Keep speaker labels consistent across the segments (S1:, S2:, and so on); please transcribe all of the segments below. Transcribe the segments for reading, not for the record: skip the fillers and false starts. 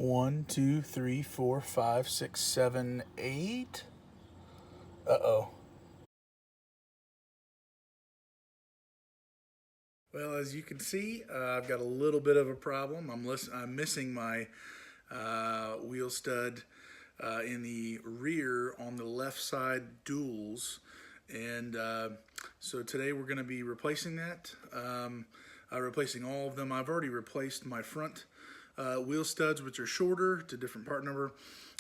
S1: 1, 2, 3, 4, 5, 6, 7, 8. Uh-oh. Well, as you can see, I've got a little bit of a problem. I'm missing my wheel stud in the rear on the left side duals, and so today we're going to be replacing that. Replacing all of them. I've already replaced my front wheel studs, which are shorter to different part number,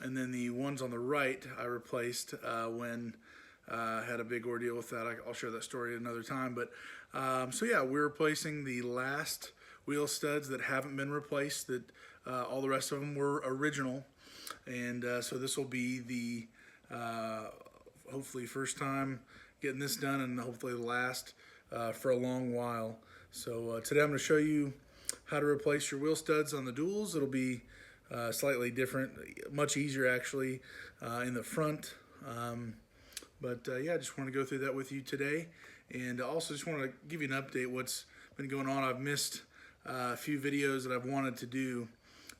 S1: and then the ones on the right I replaced when I had a big ordeal with that. I'll share that story another time. But so yeah, we're replacing the last wheel studs that haven't been replaced. That all the rest of them were original, and so this will be the hopefully first time getting this done, and hopefully the last for a long while. So today I'm going to show you how to replace your wheel studs on the duals. It'll be slightly different, much easier actually in the front. Yeah, I just want to go through that with you today, and also just want to give you an update what's been going on. I've missed a few videos that I've wanted to do,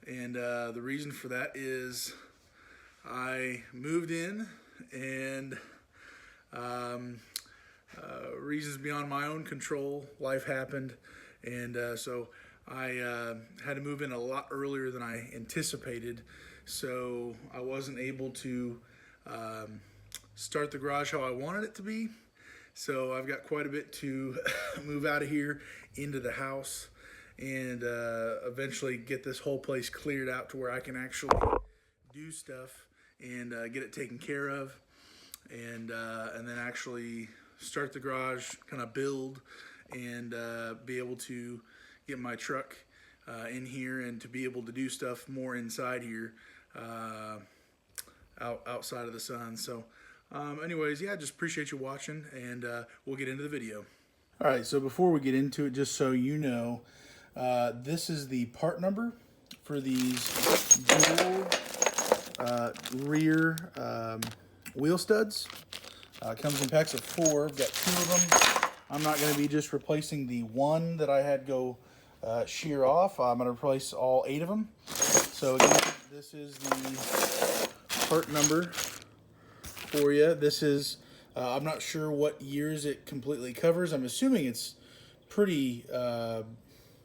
S1: and the reason for that is I moved in, and reasons beyond my own control, life happened, and so I had to move in a lot earlier than I anticipated, so I wasn't able to start the garage how I wanted it to be. So I've got quite a bit to move out of here into the house, and eventually get this whole place cleared out to where I can actually do stuff and get it taken care of, and then actually start the garage, kind of build, and be able to get my truck in here and to be able to do stuff more inside here outside of the sun. So anyways, yeah, just appreciate you watching, and we'll get into the video. All right, so before we get into it, just so you know, this is the part number for these dual rear wheel studs. Comes in packs of 4. I've got 2 of them. I'm not going to be just replacing the one that I had go shear off. I'm going to replace all 8 of them. So again, this is the part number for you. This is, I'm not sure what years it completely covers. I'm assuming it's pretty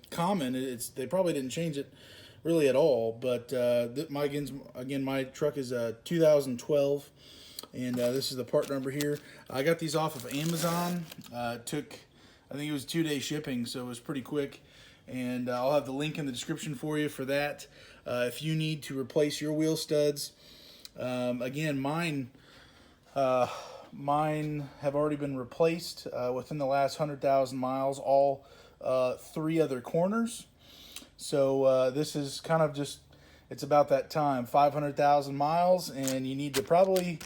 S1: common. They probably didn't change it really at all, but my truck is 2012, and this is the part number here. I got these off of Amazon. I think it was 2-day shipping, so it was pretty quick, and I'll have the link in the description for you for that. If you need to replace your wheel studs, again, mine have already been replaced within the last 100,000 miles, all 3 other corners. So this is kind of just, it's about that time, 500,000 miles, and you need to probably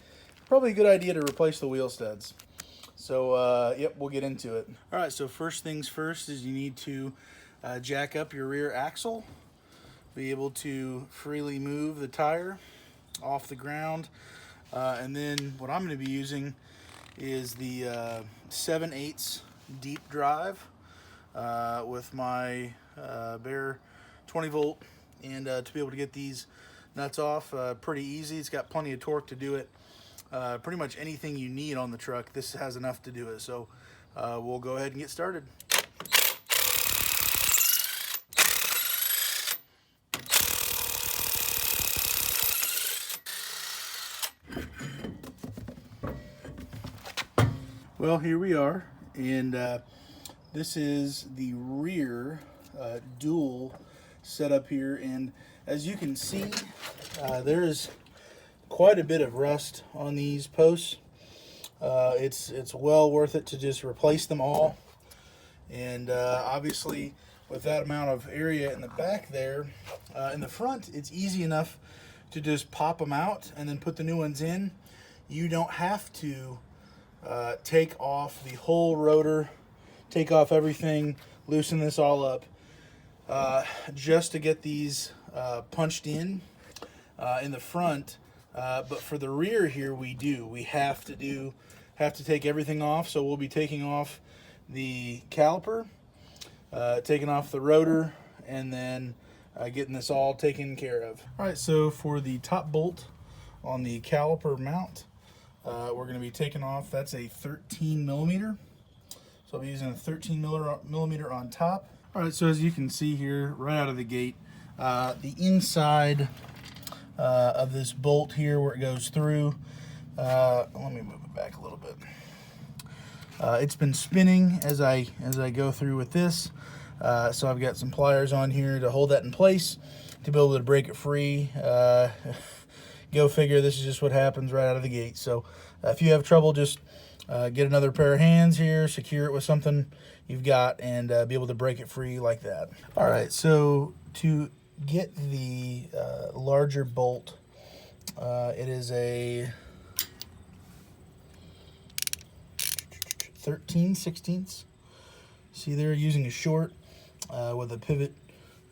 S1: a good idea to replace the wheel studs. So yep, we'll get into it. All right, so first things first is you need to jack up your rear axle, be able to freely move the tire off the ground. And then what I'm going to be using is the 7/8 deep drive with my bare 20 volt, and to be able to get these nuts off pretty easy. It's got plenty of torque to do it. Pretty much anything you need on the truck, this has enough to do it. So we'll go ahead and get started. Well, here we are, and this is the rear dual setup here, and as you can see, there is quite a bit of rust on these posts. It's well worth it to just replace them all, and obviously with that amount of area in the back there, in the front, it's easy enough to just pop them out and then put the new ones in. You don't have to take off the whole rotor, take off everything, loosen this all up just to get these punched in the front. But for the rear here, we have to take everything off. So we'll be taking off the caliper, taking off the rotor, and then getting this all taken care of. All right, so for the top bolt on the caliper mount, we're going to be taking off, that's a 13 millimeter. So I'll be using a 13 millimeter on top. All right, so as you can see here, right out of the gate, the inside of this bolt here where it goes through, let me move it back a little bit. It's been spinning as I go through with this. So I've got some pliers on here to hold that in place to be able to break it free. Go figure, this is just what happens right out of the gate. So if you have trouble, just get another pair of hands here, secure it with something you've got, and be able to break it free like that. All right, so to get the larger bolt, it is a 13/16. See there, using a short with a pivot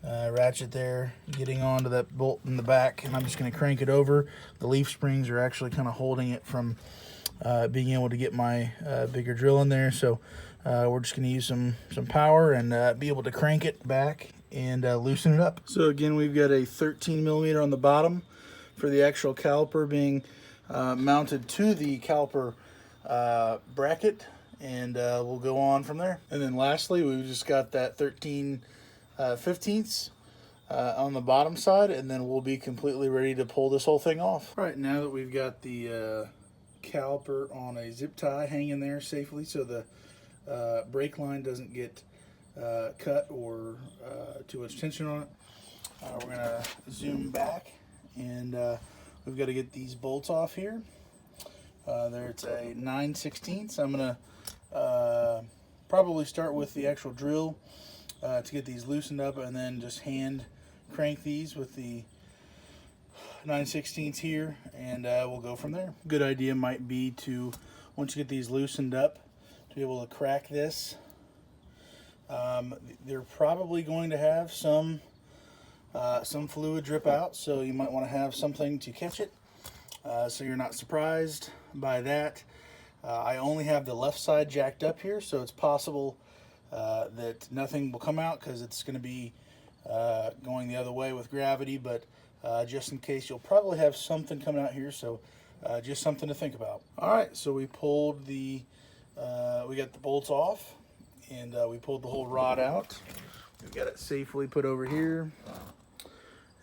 S1: ratchet there, getting onto that bolt in the back, and I'm just going to crank it over. The leaf springs are actually kind of holding it from being able to get my bigger drill in there, so we're just going to use some power and be able to crank it back and loosen it up. So again, we've got a 13 millimeter on the bottom for the actual caliper being mounted to the caliper bracket, and we'll go on from there. And then lastly, we've just got that 13/15 on the bottom side, and then we'll be completely ready to pull this whole thing off. All right, now that we've got the caliper on a zip tie hanging there safely so the brake line doesn't get cut or too much tension on it, we're going to zoom back, and we've got to get these bolts off here. There it's a 9/16. I'm going to probably start with the actual drill to get these loosened up, and then just hand crank these with the 9/16 here, and we'll go from there. Good idea might be to, once you get these loosened up, to be able to crack this. They're probably going to have some fluid drip out, so you might want to have something to catch it, so you're not surprised by that. I only have the left side jacked up here, so it's possible that nothing will come out because it's going to be going the other way with gravity, but just in case, you'll probably have something coming out here, so just something to think about. All right, so we pulled we got the bolts off, and we pulled the whole rod out. We've got it safely put over here,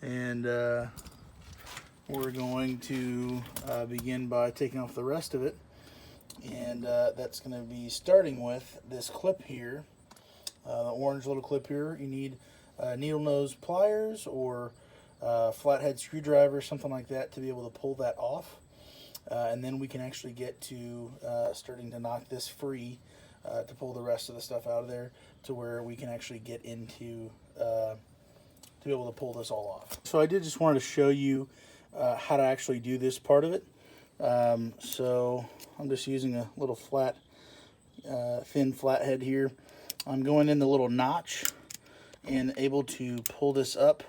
S1: and we're going to begin by taking off the rest of it, and that's going to be starting with this clip here, the orange little clip here. You need needle nose pliers or flathead screwdriver, something like that, to be able to pull that off, and then we can actually get to starting to knock this free to pull the rest of the stuff out of there, to where we can actually get into to be able to pull this all off. So I did just wanted to show you how to actually do this part of it. So I'm just using a little flat, thin flathead here. I'm going in the little notch and able to pull this up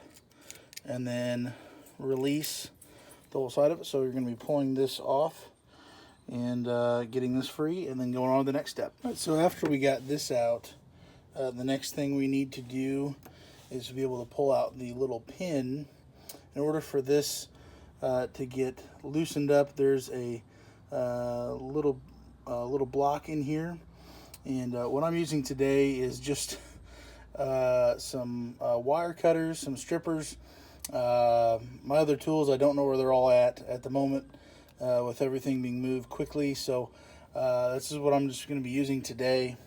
S1: and then release the whole side of it. So you're going to be pulling this off and getting this free, and then going on to the next step. All right, so after we got this out, the next thing we need to do is to be able to pull out the little pin. In order for this to get loosened up, there's a little block in here, and what I'm using today is just some wire cutters, some strippers. My other tools, I don't know where they're all at the moment, with everything being moved quickly, so this is what I'm just going to be using today.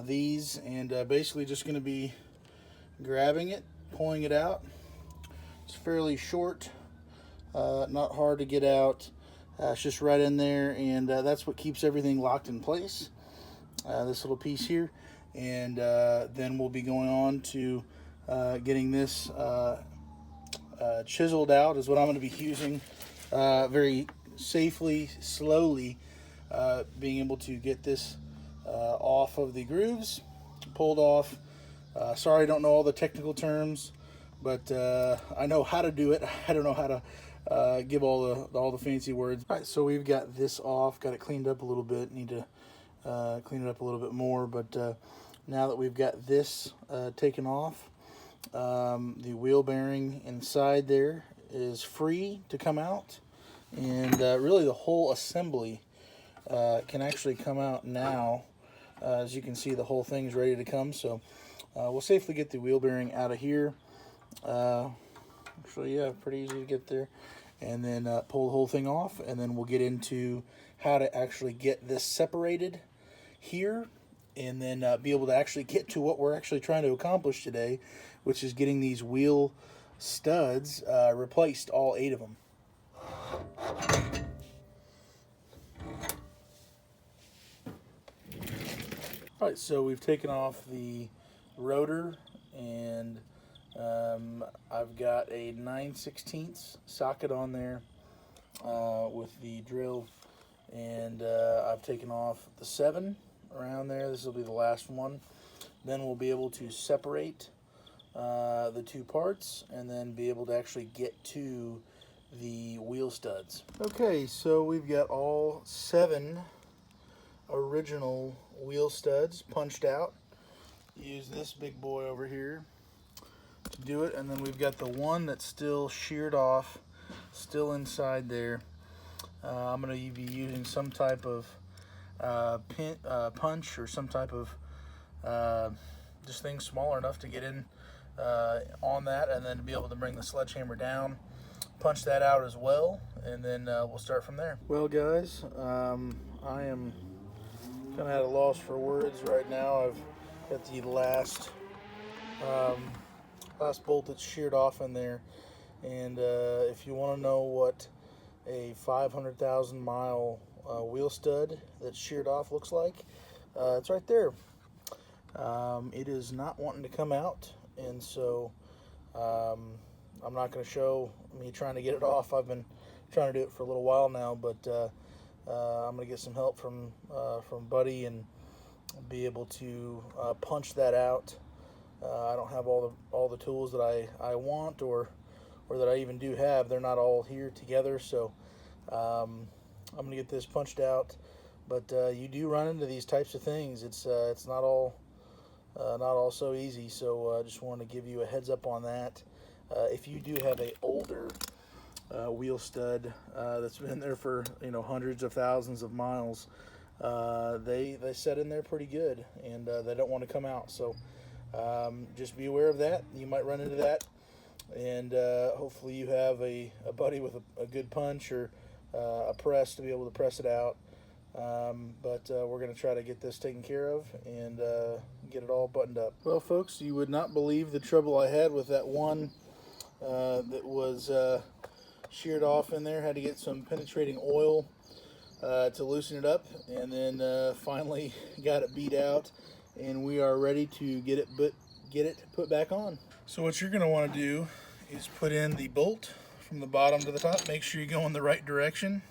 S1: These, and basically just going to be grabbing it, pulling it out. It's fairly short, not hard to get out. It's just right in there, and that's what keeps everything locked in place, this little piece here. And then we'll be going on to getting this chiseled out, is what I'm going to be using, very safely, slowly, being able to get this off of the grooves, pulled off. Sorry, I don't know all the technical terms, but I know how to do it. I don't know how to give all the fancy words. All right, so we've got this off, got it cleaned up a little bit. Need to clean it up a little bit more, but now that we've got this taken off, The wheel bearing inside there is free to come out, and really the whole assembly can actually come out now. As you can see, the whole thing's ready to come, so we'll safely get the wheel bearing out of here. Actually, yeah, pretty easy to get there. And then pull the whole thing off, and then we'll get into how to actually get this separated here, and then be able to actually get to what we're actually trying to accomplish today, which is getting these wheel studs replaced, all 8 of them. Alright, so we've taken off the rotor, and I've got a 9/16 socket on there with the drill, and I've taken off the 7 around there. This will be the last one. Then we'll be able to separate the 2 parts, and then be able to actually get to the wheel studs. Okay, so we've got all 7 original wheel studs punched out. Use this big boy over here to do it, and then we've got the one that's still sheared off, still inside there. I'm going to be using some type of punch, or some type of just thing smaller enough to get in on that, and then to be able to bring the sledgehammer down, punch that out as well, and then we'll start from there. Well, guys, I am kind of at a loss for words right now. I've got the last bolt that's sheared off in there, and if you want to know what a 500,000 mile wheel stud that's sheared off looks like, it's right there. It is not wanting to come out, and so I'm not going to show me trying to get it off. I've been trying to do it for a little while now, but I'm going to get some help from Buddy and be able to punch that out. I don't have all the tools that I want, or that I even do have. They're not all here together, so I'm going to get this punched out. But you do run into these types of things. It's not all so easy. So I just wanted to give you a heads up on that. If you do have a older wheel stud that's been there for hundreds of thousands of miles, they set in there pretty good, and they don't want to come out. So just be aware of that. You might run into that, and hopefully you have a buddy with a good punch, or a press to be able to press it out. But we're going to try to get this taken care of, and get it all buttoned up. Well, folks, you would not believe the trouble I had with that one that was sheared off in there. Had to get some penetrating oil to loosen it up, and then finally got it beat out, and we are ready to get it put back on. So what you're going to want to do is put in the bolt from the bottom to the top. Make sure you go in the right direction,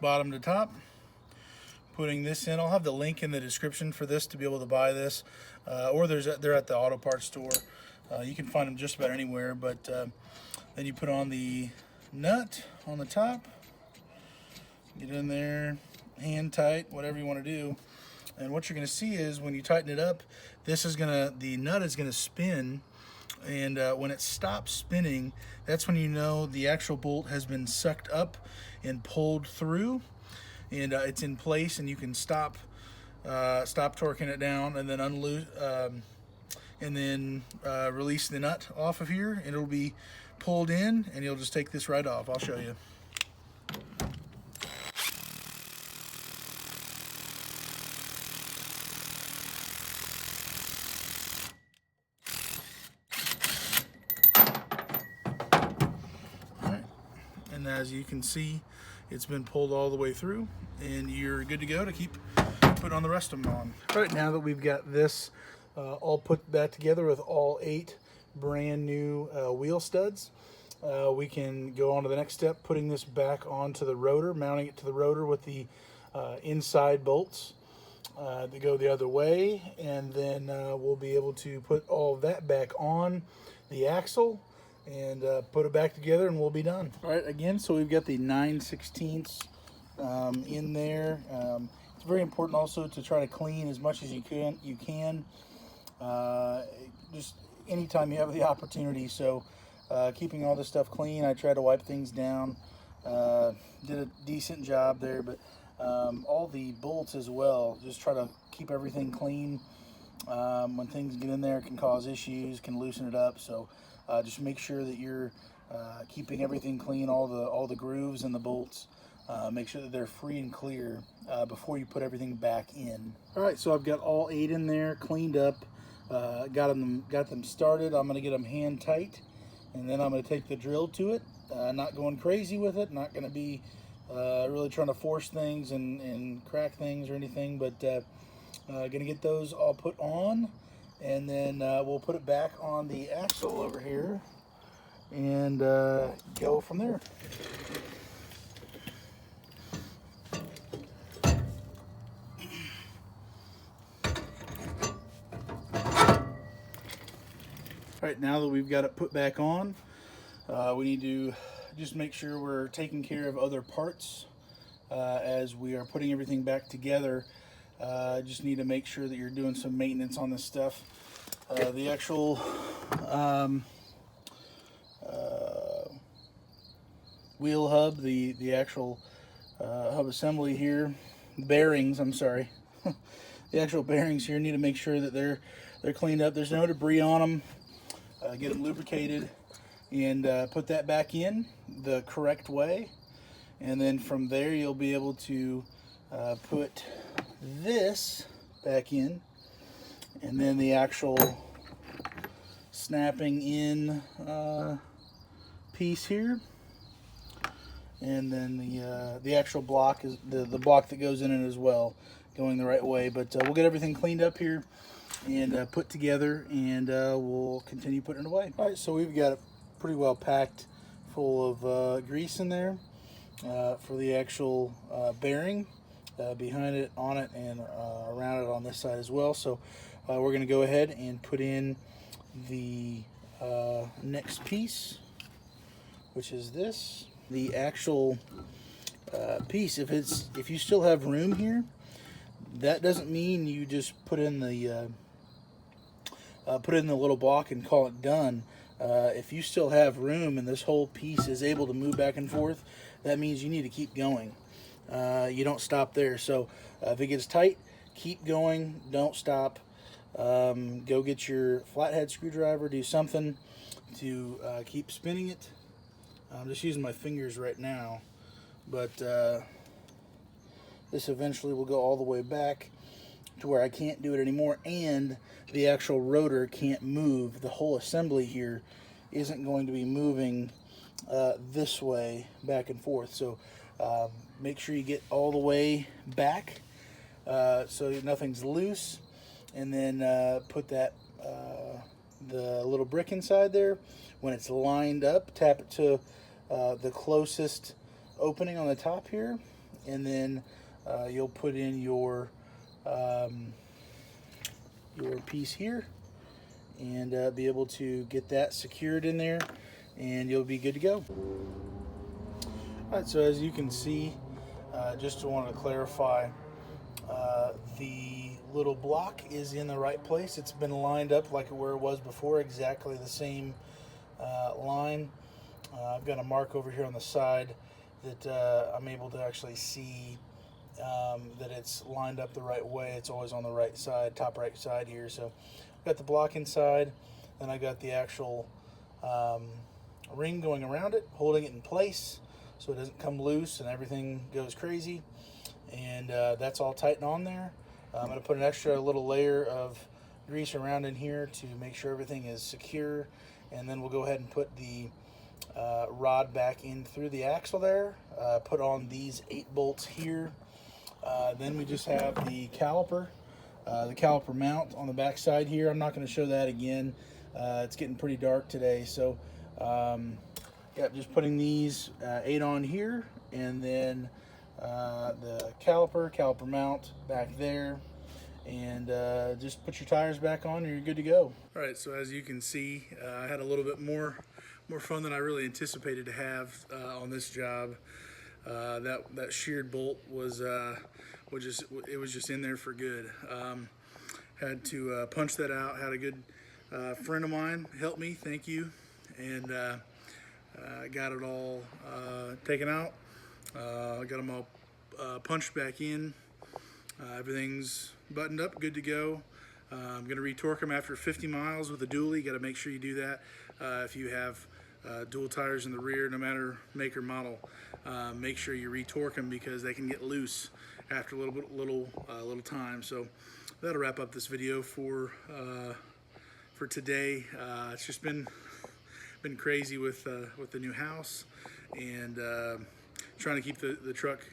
S1: bottom to top. Putting this in, I'll have the link in the description for this to be able to buy this, or they're at the auto parts store. You can find them just about anywhere. But then you put on the nut on the top, get in there, hand tight, whatever you want to do. And what you're going to see is when you tighten it up, the nut is going to spin, and when it stops spinning, that's when you know the actual bolt has been sucked up and pulled through, and it's in place, and you can stop torquing it down, and then unloose, and then release the nut off of here, and it'll be pulled in, and you'll just take this right off. I'll show you. And as you can see, it's been pulled all the way through, and you're good to go to keep putting on the rest of them on. All right, now that we've got this all put back together with all 8 brand new wheel studs, we can go on to the next step, putting this back onto the rotor, mounting it to the rotor with the inside bolts that go the other way, and then we'll be able to put all of that back on the axle and put it back together, and we'll be done. All right, again, so we've got the 9/16 in there. It's very important also to try to clean as much as you can. Just anytime you have the opportunity. So keeping all this stuff clean, I try to wipe things down. Did a decent job there, but all the bolts as well, just try to keep everything clean. When things get in there, it can cause issues, can loosen it up. So just make sure that you're keeping everything clean, all the grooves and the bolts. Make sure that they're free and clear before you put everything back in. All right, so I've got all 8 in there, cleaned up, got them started. I'm gonna get them hand tight, and then I'm gonna take the drill to it. Not going crazy with it, not gonna be really trying to force things and crack things or anything, but gonna get those all put on, and then we'll put it back on the axle over here and go from there. All right, now that we've got it put back on, we need to just make sure we're taking care of other parts as we are putting everything back together. Just need to make sure that you're doing some maintenance on this stuff. The actual wheel hub, the actual hub assembly here, bearings, I'm sorry. The actual bearings here need to make sure that they're cleaned up. There's no debris on them. Get them lubricated and put that back in the correct way, and then from there you'll be able to put this back in, and then the actual snapping in piece here, and then the actual block is the block that goes in it as well, going the right way. But we'll get everything cleaned up here and put together, and we'll continue putting it away. All right, so we've got it pretty well packed full of grease in there for the actual bearing, behind it, on it, and around it on this side as well. So we're going to go ahead and put in the next piece, which is this. The actual piece, if you still have room here, that doesn't mean you just put in the little block and call it done. If you still have room and this whole piece is able to move back and forth, that means you need to keep going. You don't stop there. So if it gets tight, keep going, don't stop. Go get your flathead screwdriver, do something to keep spinning it. I'm just using my fingers right now, but this eventually will go all the way back to where I can't do it anymore, and the actual rotor can't move. The whole assembly here isn't going to be moving this way back and forth. So make sure you get all the way back so nothing's loose, and then put that the little brick inside there. When it's lined up, tap it to the closest opening on the top here, and then you'll put in your piece here and be able to get that secured in there, and you'll be good to go. All right, so as you can see, just want to clarify, the little block is in the right place. It's been lined up like where it was before, exactly the same line. I've got a mark over here on the side that I'm able to actually see that it's lined up the right way. It's always on the right side, top right side here. So I've got the block inside, then I got the actual ring going around it, holding it in place so it doesn't come loose and everything goes crazy. And that's all tightened on there. I'm going to put an extra little layer of grease around in here to make sure everything is secure, and then we'll go ahead and put the rod back in through the axle there, put on these 8 bolts here. Then we just have the caliper mount on the back side here. I'm not going to show that again. It's getting pretty dark today, so yeah, just putting these 8 on here, and then the caliper mount back there, and just put your tires back on and you're good to go. All right, so as you can see, I had a little bit more fun than I really anticipated to have on this job. That sheared bolt was just in there for good. Had to punch that out. Had a good A friend of mine helped me, thank you, and got it all taken out. Got them all punched back in. Everything's buttoned up, good to go. I'm going to retorque them after 50 miles with a dually. Got to make sure you do that if you have dual tires in the rear, no matter make or model. Make sure you retorque them because they can get loose after a little time. So that'll wrap up this video for today. It's just been crazy with the new house and trying to keep the truck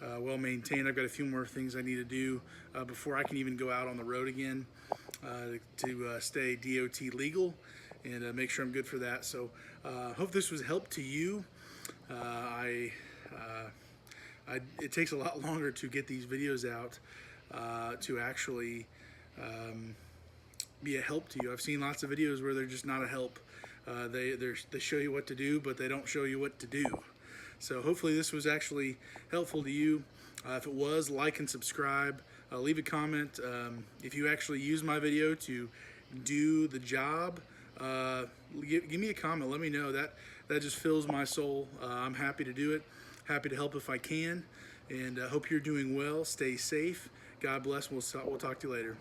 S1: well maintained. I've got a few more things I need to do before I can even go out on the road again to stay DOT legal and make sure I'm good for that. So hope this was help to you. It takes a lot longer to get these videos out to actually be a help to you. I've seen lots of videos where they're just not a help. They show you what to do, but they don't show you what to do. So hopefully this was actually helpful to you. If it was, like and subscribe. Leave a comment. If you actually use my video to do the job, give me a comment. Let me know. That just fills my soul. I'm happy to do it. Happy to help if I can. And hope you're doing well. Stay safe. God bless. We'll talk to you later.